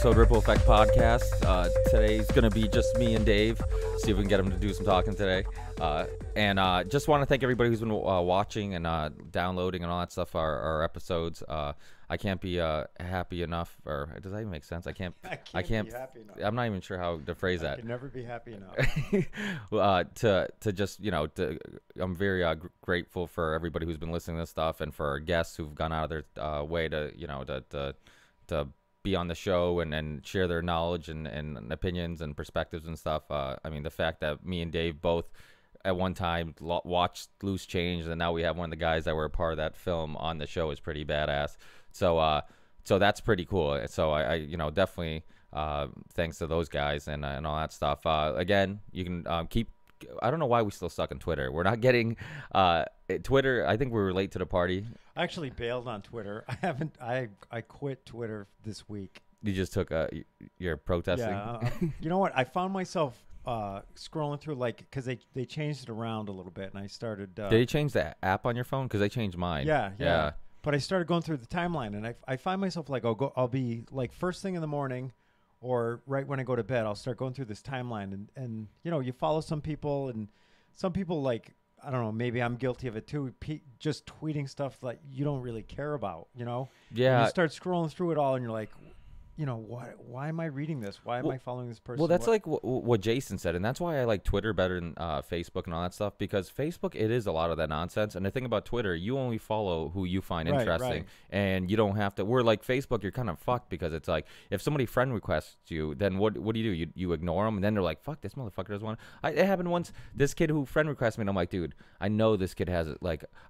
episode Ripple Effect Podcast. Today's going to be just me and Dave. See if we can get him to do some talking today. And just want to thank everybody who's been watching and downloading and all that stuff, our episodes. I can't be happy enough, or does that even make sense? I can't be happy enough. I'm not even sure how to phrase that. I can never be happy enough. to just, I'm very grateful for everybody who's been listening to this stuff, and for our guests who've gone out of their way to be on the show and share their knowledge and opinions and perspectives and stuff. I mean, the fact that me and Dave both at one time watched Loose Change, and now we have one of the guys that were a part of that film on the show is pretty badass. So that's pretty cool. So I definitely thanks to those guys and all that stuff. Again, you can keep. I don't know why we still suck on Twitter. We're not getting Twitter. I think we were late to the party. I actually bailed on Twitter. I quit Twitter this week. You just took you're protesting. Yeah. You know what? I found myself scrolling through, because they changed it around a little bit, and I started. Did they change the app on your phone? Because they changed mine. Yeah. But I started going through the timeline, and I find myself I'll be first thing in the morning, or right when I go to bed, I'll start going through this timeline, and you follow some people, and some people I don't know, maybe I'm guilty of it too, just tweeting stuff that you don't really care about, Yeah. And you start scrolling through it all, and you're like, why am I reading this? Why am I following this person? Well, that's what Jason said, and that's why I like Twitter better than Facebook and all that stuff, because Facebook, it is a lot of that nonsense, and the thing about Twitter, you only follow who you find interesting, and you don't have to. Where Facebook, you're kind of fucked, because it's if somebody friend requests you, then what do? You ignore them, and then they're like, fuck, this motherfucker doesn't want it. It happened once, this kid who friend requested me, and I'm like, dude, I know this kid has it,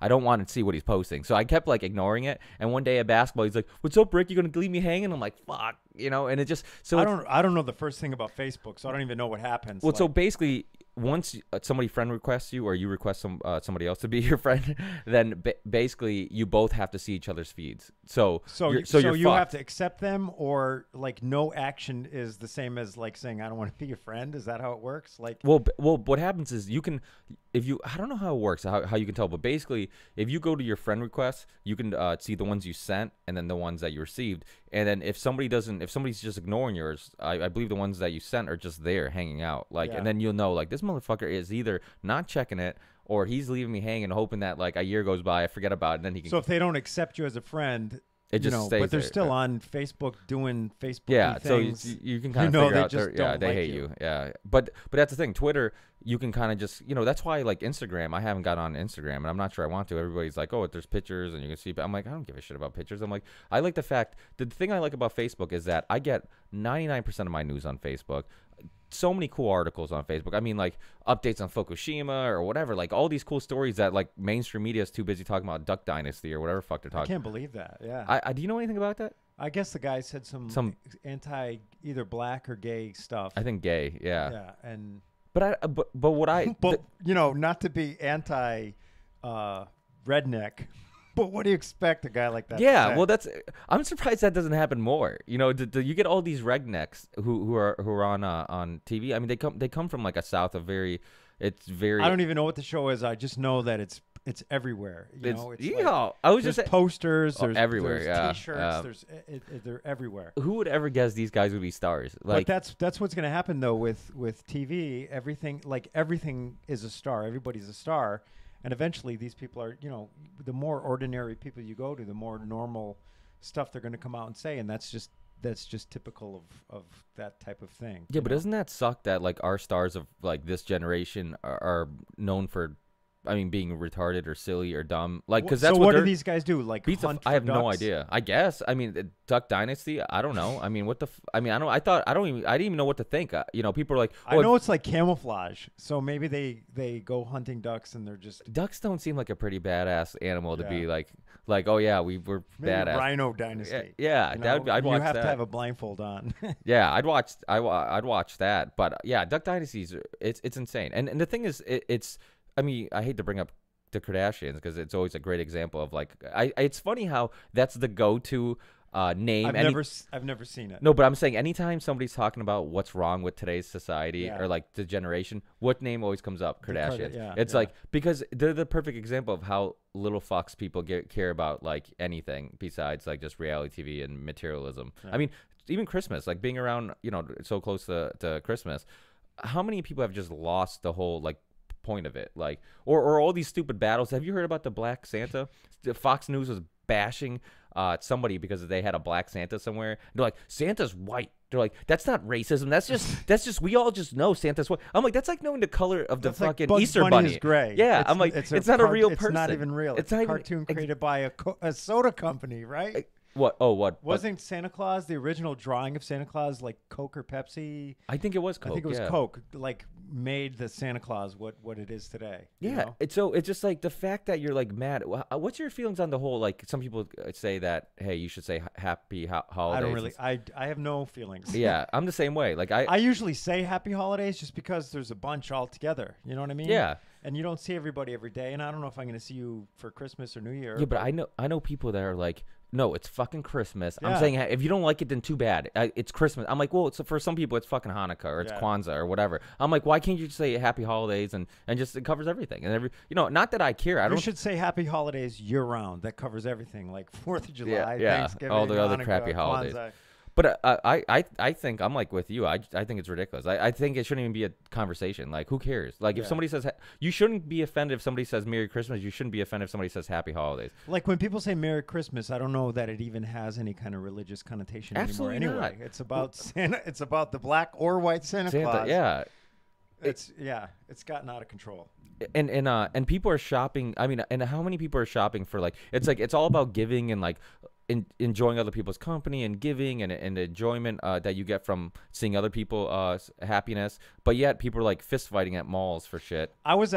I don't want to see what he's posting, so I kept ignoring it, and one day at basketball, he's like, what's up, Rick, you gonna leave me hanging? I'm like, fuck. And it just I don't know the first thing about Facebook, so I don't even know what happens. Well, so basically, once somebody friend requests you, or you request somebody else to be your friend, then basically you both have to see each other's feeds. So you have to accept them, or no action is the same as saying I don't want to be your friend. Is that how it works? Well, what happens is you can, I don't know how it works, how you can tell, but basically if you go to your friend requests, you can see the ones you sent and then the ones that you received, and then if somebody's just ignoring yours, I believe the ones that you sent are just there hanging out, and then you'll know this motherfucker is either not checking it, or he's leaving me hanging, hoping that a year goes by, I forget about it, and then he can. So if they don't accept you as a friend, it just stays but they're there. still on Facebook doing Facebook things. So you can kind of figure out they hate you. Yeah, but that's the thing. Twitter, you can kind of just that's why Instagram. I haven't got on Instagram, and I'm not sure I want to. Everybody's like, oh, there's pictures, and you can see. But I'm like, I don't give a shit about pictures. I'm like, I like the fact. The thing I like about Facebook is that I get 99% of my news on Facebook. So many cool articles on Facebook. I mean, updates on Fukushima or whatever. All these cool stories that mainstream media is too busy talking about Duck Dynasty or whatever the fuck they're talking. I can't believe that. Yeah. Do you know anything about that? I guess the guy said some anti either black or gay stuff. I think gay. Yeah. Yeah. And but what I not to be anti redneck. But what do you expect a guy like that? Yeah, well, I'm surprised that doesn't happen more. Do you get all these rednecks who are on TV? I mean, they come from a south of I don't even know what the show is. I just know that it's everywhere. I was there's just posters. There's everywhere. There's T-shirts. They're everywhere. Who would ever guess these guys would be stars? But that's what's going to happen though with TV. Everything is a star. Everybody's a star. And eventually these people are, the more ordinary people you go to, the more normal stuff they're going to come out and say. And that's just typical of that type of thing. Yeah, but doesn't that suck that our stars of this generation are known for, being retarded or silly or dumb? Because that's what do these guys do? I have no idea. I guess. Duck Dynasty. I don't know. What the? I didn't even know what to think. People are like, I know it's like camouflage. So maybe they go hunting ducks and they're just. Ducks don't seem like a pretty badass animal to be oh yeah, we're maybe badass. Rhino Dynasty. Yeah, I'd watch that. You have to have a blindfold on. Yeah, I'd watch that. But yeah, Duck Dynasty it's insane. And the thing is, it's. I hate to bring up the Kardashians because it's always a great example of it's funny how that's the go-to name. I've never seen it. No, but I'm saying anytime somebody's talking about what's wrong with today's society or the generation, what name always comes up? Kardashians. It's because they're the perfect example of how little fucks people care about anything besides just reality TV and materialism. Yeah. even Christmas, like being around, so close to Christmas, how many people have just lost the whole like point of it? Like, or all these stupid battles. Have you heard about the Black Santa? The Fox News was bashing somebody because they had a Black Santa somewhere. They're like, Santa's white. They're like, that's not racism. That's just we all just know Santa's white. I'm like, that's like knowing the color of the That's like fucking Bugs Easter Bunny Bunny. is gray. Yeah, I'm like, it's not a real person. It's not even real. It's a cartoon created by a soda company, right? What? Oh, what? Wasn't Santa Claus the original drawing of Santa Claus like Coke or Pepsi? I think it was Coke. I think it was yeah. Coke. Like made the Santa Claus what it is today. Yeah, You know? it's just like the fact that you're like mad. What's your feelings on the whole? Like some people say that, hey, you should say happy holidays. I don't really. I have no feelings. Yeah, I'm the same way. Like I usually say happy holidays just because there's a bunch all together. You know what I mean? Yeah. And you don't see everybody every day, and I don't know if I'm going to see you for Christmas or New Year. Yeah, but I know people that are like, no, it's fucking Christmas. Yeah. I'm saying if you don't like it, then too bad. It's Christmas. I'm like, well, for some people it's fucking Hanukkah or it's Kwanzaa or whatever. I'm like, why can't you just say happy holidays and just it covers everything and not that I care. You should say happy holidays year round. That covers everything, like 4th of July, Thanksgiving, all the other Hanukkah, crappy holidays. Kwanzaa. But I think I'm like with you. I think it's ridiculous. I think it shouldn't even be a conversation. Like, who cares? Like, if somebody says you shouldn't be offended if somebody says Merry Christmas. You shouldn't be offended if somebody says Happy Holidays. Like when people say Merry Christmas, I don't know that it even has any kind of religious connotation Absolutely anymore. not. Anyway, it's about Santa. It's about the black or white Santa Claus. Yeah. It's gotten out of control. And people are shopping. I mean, and how many people are shopping for like it's all about giving and like enjoying other people's company and giving and the enjoyment that you get from seeing other people happiness. But yet people are like fist fighting at malls for shit. I was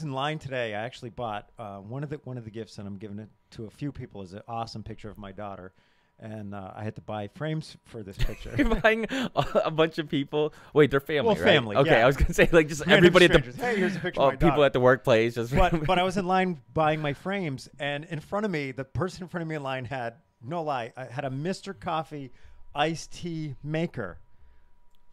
in line today. I actually bought one of the gifts, and I'm giving it to a few people. Is an awesome picture of my daughter. And I had to buy frames for this picture. You're buying a bunch of people. Wait, they're family, well, right? family. Okay, yeah. I was gonna say like just Random everybody strangers. at the Hey, here's a picture of my people daughter. at the workplace. Just but I was in line buying my frames, and in front of me, the person in front of me in line had no lie, I had a Mr. Coffee iced tea maker,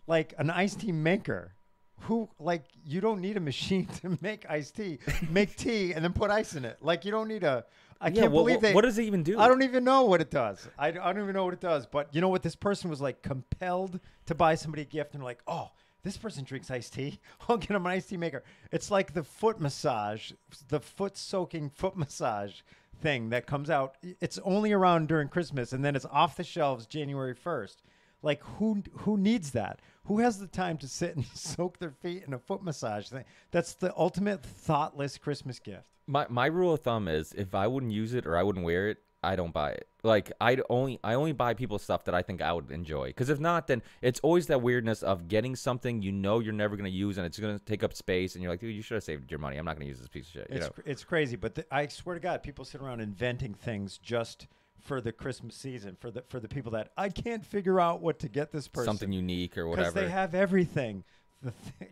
like an iced tea maker. Who like you don't need a machine to make iced tea. Make tea and then put ice in it. Like you don't need a. I can't believe they. What does it even do? I don't even know what it does. I don't even know what it does. But you know what? This person was like compelled to buy somebody a gift, and like, oh, this person drinks iced tea. I'll get him an iced tea maker. It's like the foot massage, the foot soaking foot massage thing that comes out. It's only around during Christmas, and then it's off the shelves January 1st. Like who needs that? Who has the time to sit and soak their feet in a foot massage thing? That's the ultimate thoughtless Christmas gift. My rule of thumb is if I wouldn't use it or I wouldn't wear it, I don't buy it. Like I only buy people stuff that I think I would enjoy. Because if not, then it's always that weirdness of getting something you know you're never gonna use and it's gonna take up space, and you're like, dude, you should have saved your money. I'm not gonna use this piece of shit. It's crazy, but I swear to God, people sit around inventing things just for the Christmas season, for the people that I can't figure out what to get this person. Something unique or whatever. Because they have everything.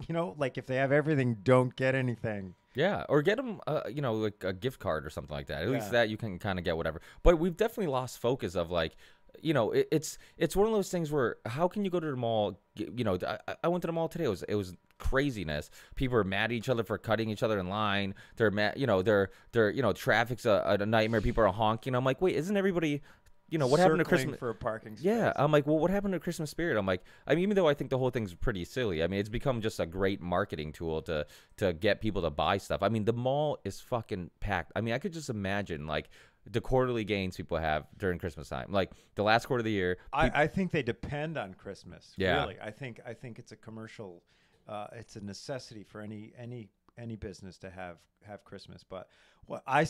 Like if they have everything, don't get anything. Yeah, or get them, like a gift card or something like that. At least that you can kind of get whatever. But we've definitely lost focus of like, it's one of those things where how can you go to the mall? I went to the mall today. It was craziness. People are mad at each other for cutting each other in line. They're mad. Traffic's a nightmare. People are honking. I'm like, wait, isn't everybody? What happened to Christmas for a parking space? Yeah, I'm like, well, what happened to Christmas spirit? I'm like, even though I think the whole thing's pretty silly, I mean, it's become just a great marketing tool to get people to buy stuff. I mean, the mall is fucking packed. I mean, I could just imagine like the quarterly gains people have during Christmas time, like the last quarter of the year. I think they depend on Christmas. Yeah, really. I think it's a commercial. It's a necessity for any business to have Christmas. But I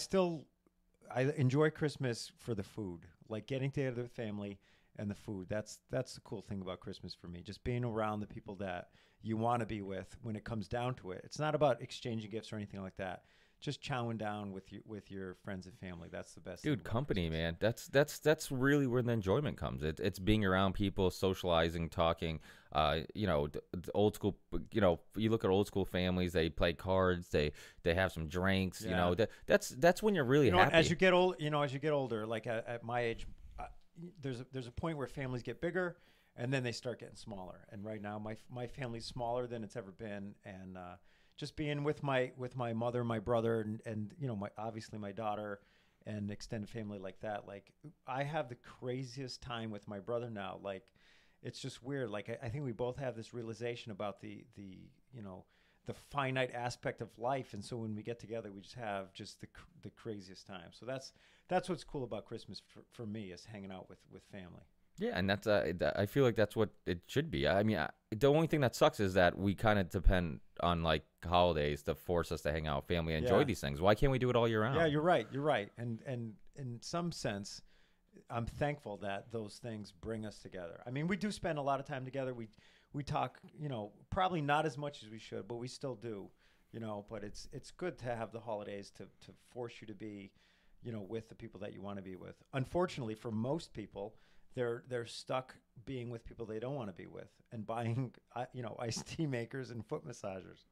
enjoy Christmas for the food, like getting together with family and the food. That's the cool thing about Christmas for me. Just being around the people that you want to be with when it comes down to it. It's not about exchanging gifts or anything like that. Just chowing down with your friends and family. That's the best. Dude, company, man. That's really where the enjoyment comes. It's being around people, socializing, talking. The old school. You look at old school families. They play cards. They have some drinks. Yeah. That's when you're really happy. As you get older, like at my age, there's a point where families get bigger and then they start getting smaller. And right now, my family's smaller than it's ever been, and just being with my mother, my brother, and obviously my daughter and extended family like that. Like I have the craziest time with my brother now. Like it's just weird. Like I think we both have this realization about the you know the finite aspect of life, and so when we get together, we just have just the craziest time. So that's what's cool about Christmas for me, is hanging out with family. Yeah, and that's I feel like that's what it should be. I mean, the only thing that sucks is that we kind of depend on like holidays to force us to hang out with family and enjoy Yeah. these things. Why can't we do it all year Yeah, round? you're right. You're right. And in some sense, I'm thankful that those things bring us together. I mean, we do spend a lot of time together. We talk, probably not as much as we should, but we still do, but it's good to have the holidays to force you to be, with the people that you want to be with. Unfortunately, for most people, they're stuck being with people they don't want to be with and buying, iced tea makers and foot massagers.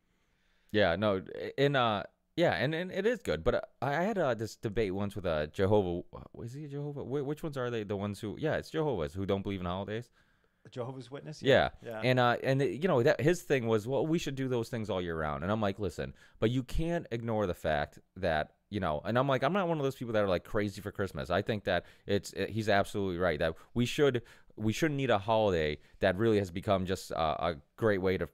Yeah, no, and yeah, and it is good. But I had this debate once with a Jehovah. Was he a Jehovah? Which ones are they? The ones who? Yeah, it's Jehovah's who don't believe in holidays. Jehovah's Witness, yeah, Yeah, yeah, and that his thing was, well, we should do those things all year round. And I'm like, listen, but you can't ignore the fact that and I'm like, I'm not one of those people that are like crazy for Christmas. I think that he's absolutely right that we shouldn't need a holiday that really has become just a great way to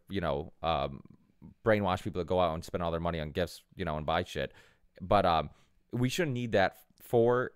brainwash people to go out and spend all their money on gifts, and buy shit. But we shouldn't need that for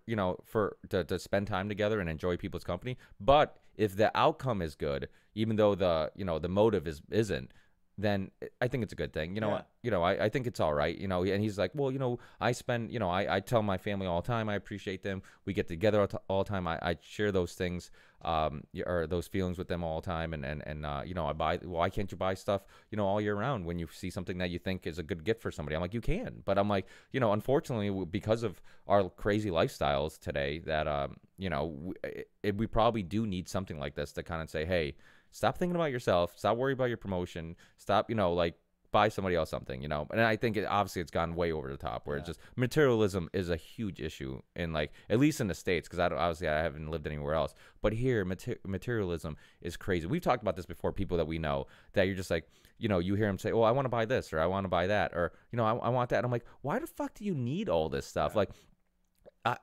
to spend time together and enjoy people's company. But if the outcome is good, even though the motive isn't, then I think it's a good thing. yeah, I think it's all right. And he's like, well, I spend, I tell my family all the time, I appreciate them. We get together all the time. I share those things, or those feelings with them all the time. And I buy, why can't you buy stuff, all year round when you see something that you think is a good gift for somebody? I'm like, you can, but I'm like, unfortunately, because of our crazy lifestyles today, that, we probably do need something like this to kind of say, hey, stop thinking about yourself. Stop worrying about your promotion. Stop, like buy somebody else something, And I think obviously it's gone way over the top where yeah. it's just materialism is a huge issue in like, at least in the States, because obviously I haven't lived anywhere else. But here, materialism is crazy. We've talked about this before, people that we know that you're just like, you hear them say, oh, I want to buy this or I want to buy that or, I want that. And I'm like, why the fuck do you need all this stuff? Yeah. Like,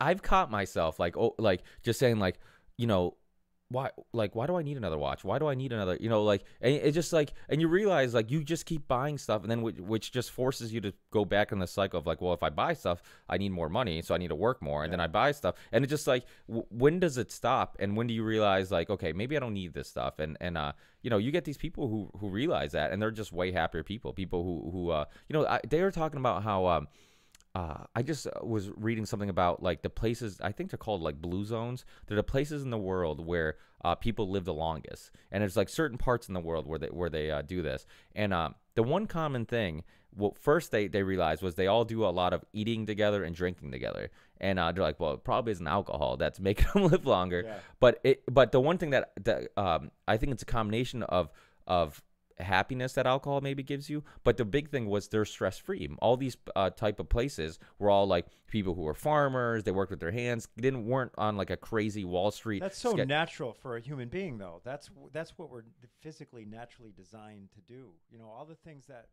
I've caught myself like, oh, like just saying like, why do I need another watch? Why do I need another, and it's just like, and you realize like you just keep buying stuff, and then which just forces you to go back in the cycle of like, well, if I buy stuff, I need more money, so I need to work more, and then I buy stuff, and it's just like, when does it stop? And when do you realize like, okay, maybe I don't need this stuff? And you get these people who realize that, and they're just way happier people who they were talking about how I just was reading something about like the places, I think they're called like blue zones. They're the places in the world where people live the longest, and there's like certain parts in the world where they do this. And the one common thing, well, first they realized was they all do a lot of eating together and drinking together, and they're like, well, it probably isn't alcohol that's making them live longer. Yeah. But the one thing that I think it's a combination of happiness that alcohol maybe gives you, but the big thing was they're stress free. All these type of places were all like people who were farmers. They worked with their hands. Weren't on like a crazy Wall Street. That's so natural for a human being, though. That's what we're physically naturally designed to do. All the things that